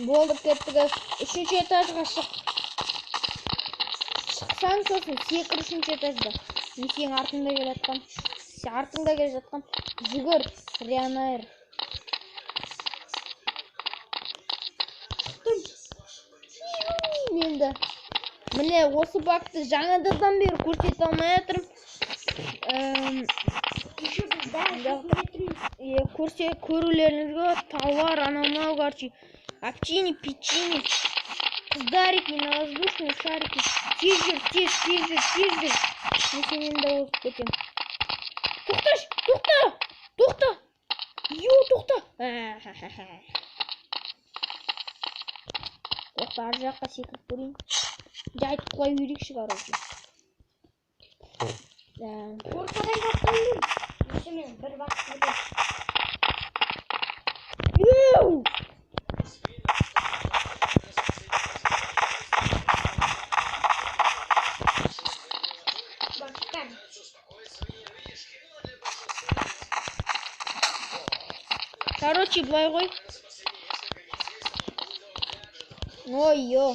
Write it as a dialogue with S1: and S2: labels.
S1: Болды кеттік. Үшінші этажға шық. Шықсаң сосын секір үшінші этажда. Мен сенің артыңда келе жатқам. Артыңда келе жатқам. Жүгір, Рянайр. Менді. Міне осы бакты жаңадан бері көрсете алмай жатырмын. Көрулеріңізге товар, анау, короче, общение, печенье, қыздарики, на воздушные шарики. Тез жүр. Мен сенен де озып кетем. Тоқта! Тоқта! Тоқта, ар жаққа секіріп көрейін. Жайтып құлай берейікші, короче.
S2: Ортадан қаттым. Мен бір бақсы кетем.
S1: Короче, былай ғой. Ой-ё.